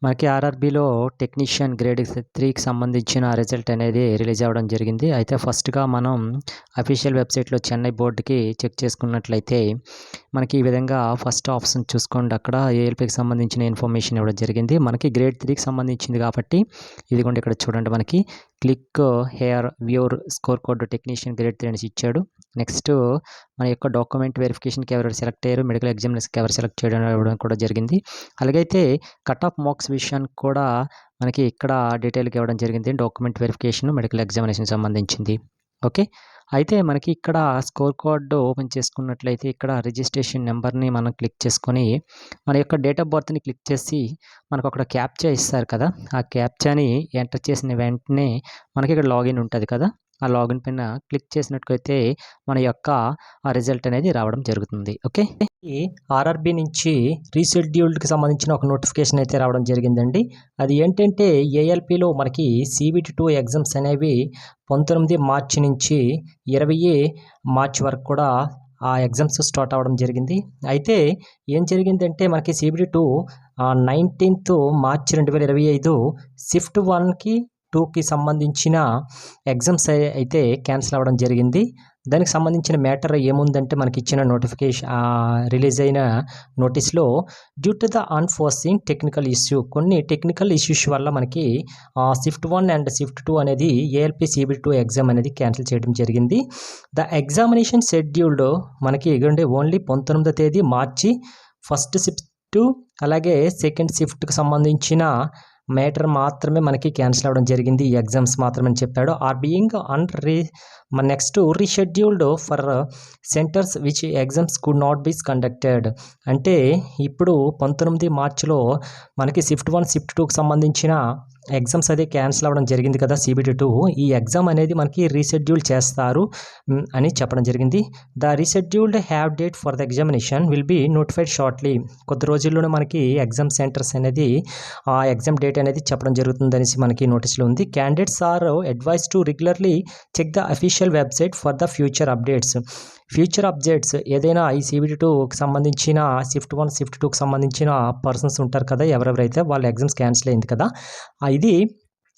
మనకి ఆర్ఆర్‌బీలో technician grade 3కి సంబంధించిన రిజల్ట్ అనేది రిలీజ్ అవ్వడం జరిగింది. అయితే ఫస్ట్‌గా మనం అఫీషియల్ వెబ్‌సైట్‌లో చెన్నై బోర్డ్‌కి చెక్ చేసుకున్నట్లయితే, మనకి ఈ విధంగా ఫస్ట్ ఆప్షన్ చూసుకోండి. అక్కడ ఏఎల్‌పీకి సంబంధించిన ఇన్ఫర్మేషన్ ఇవ్వడం జరిగింది. మనకి గ్రేడ్ 3కి సంబంధించింది కాబట్టి, ఇదిగోండి ఇక్కడ చూడండి మనకి click here viewer score code technician grade 3 అనేసి ఇచ్చాడు. నెక్స్ట్ మన యొక్క డాక్యుమెంట్ వెరిఫికేషన్‌కి ఎవరెవరు సెలెక్ట్ అయ్యారు, మెడికల్ ఎగ్జామినేషన్‌కి ఎవరు సెలెక్ట్ చేయడం ఇవ్వడం కూడా జరిగింది. అలాగైతే కట్ ఆఫ్ మార్క్స్ విషయానికి కూడా మనకి ఇక్కడ డీటెయిల్‌గా ఇవ్వడం జరిగింది. డాక్యుమెంట్ వెరిఫికేషన్, మెడికల్ ఎగ్జామినేషన్ సంబంధించింది. ఓకే. అయితే మనకి ఇక్కడ స్కోర్ కార్డ్ ఓపెన్ చేసుకున్నట్లయితే ఇక్కడ రిజిస్ట్రేషన్ నెంబర్‌ని మనం క్లిక్ చేసుకొని, మన యొక్క డేట్ ఆఫ్ బర్త్‌ని క్లిక్ చేసి మనకు అక్కడ క్యాప్చా ఇస్తారు కదా! ఆ క్యాప్చాని ఎంటర్ చేసిన వెంటనే మనకి ఇక్కడ లాగిన్ ఉంటది కదా! ఆ లాగిన్ పైన క్లిక్ చేసినట్లయితే మన యొక్క ఆ రిజల్ట్ అనేది రావడం జరుగుతుంది. ఓకే. ఈ ఆర్ఆర్‌బీ నుంచి రీషెడ్యూల్డ్‌కి సంబంధించిన ఒక నోటిఫికేషన్ అయితే రావడం జరిగిందండి. అది ఏంటంటే ఏఎల్‌పీలో మనకి CBT 2 ఎగ్జామ్స్ అనేవి 19 మార్చి నుంచి 20 మార్చి వరకు కూడా ఆ ఎగ్జామ్స్ స్టార్ట్ అవ్వడం జరిగింది. అయితే ఏం జరిగిందంటే మనకి CBT 2 19థ్ మార్చి 2025 షిఫ్ట్ 1కి 2కి సంబంధించిన ఎగ్జామ్స్ అయితే క్యాన్సిల్ అవ్వడం జరిగింది. దానికి సంబంధించిన మ్యాటర్ ఏముందంటే మనకిచ్చిన రిలీజ్ అయిన నోటీస్‌లో due to the unforeseen technical issue, కొన్ని టెక్నికల్ ఇష్యూస్ వల్ల మనకి షిఫ్ట్ 1 అండ్ షిఫ్ట్ 2 అనేది ఏఎల్‌పీ CBT 2 ఎగ్జామ్ అనేది క్యాన్సిల్ చేయడం జరిగింది. ద ఎగ్జామినేషన్ షెడ్యూల్డ్ మనకి ఇగోండి ఓన్లీ 19వ తేదీ మార్చి ఫస్ట్ షిఫ్ట్ అలాగే సెకండ్ షిఫ్ట్‌కి సంబంధించిన మ్యాటర్ మాత్రమే మనకి క్యాన్సిల్ అవ్వడం జరిగింది. ఈ ఎగ్జామ్స్ మాత్రమే అని చెప్పాడు. Are being next rescheduled for centres which exams could not be conducted. అంటే ఇప్పుడు 19 మార్చిలో మనకి షిఫ్ట్ 1, షిఫ్ట్ 2కి సంబంధించిన ఎగ్జామ్స్ అదే క్యాన్సిల్ అవ్వడం జరిగింది కదా CBT 2. ఈ ఎగ్జామ్ అనేది మనకి రీషెడ్యూల్ చేస్తారు అని చెప్పడం జరిగింది. The rescheduled have date for the examination will be notified shortly. కొద్ది రోజుల్లోనే మనకి ఎగ్జామ్ సెంటర్స్ అనేది ఆ ఎగ్జామ్ డేట్ అనేది చెప్పడం జరుగుతుంది అనేసి మనకి నోటీస్‌లో ఉంది. Candidates are advise to regularly check the official website for the future updates. Future updates ఏదైనా ఈ CBT 2కి సంబంధించిన షిఫ్ట్ 1, షిఫ్ట్ 2కి సంబంధించిన పర్సన్స్ ఉంటారు కదా! ఎవరెవరైతే వాళ్ళ ఎగ్జామ్స్ క్యాన్సిల్ అయింది కదా! ఇది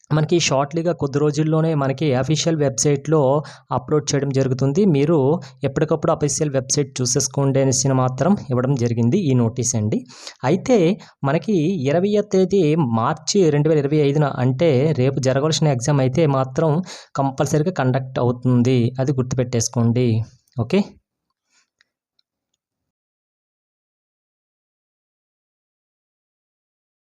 మనకి షార్ట్లీగా కొద్ది రోజుల్లోనే మనకి అఫీషియల్ వెబ్సైట్‌లో అప్లోడ్ చేయడం జరుగుతుంది. మీరు ఎప్పటికప్పుడు అఫీషియల్ వెబ్సైట్ చూసేసుకోండి అనేసి మాత్రం ఇవ్వడం జరిగింది ఈ నోటీస్ అండి. అయితే మనకి 20వ తేదీ మార్చి 2025న అంటే రేపు జరగాల్సిన ఎగ్జామ్ అయితే మాత్రం కంపల్సరీగా కండక్ట్ అవుతుంది. అది గుర్తుపెట్టేసుకోండి. ఓకే.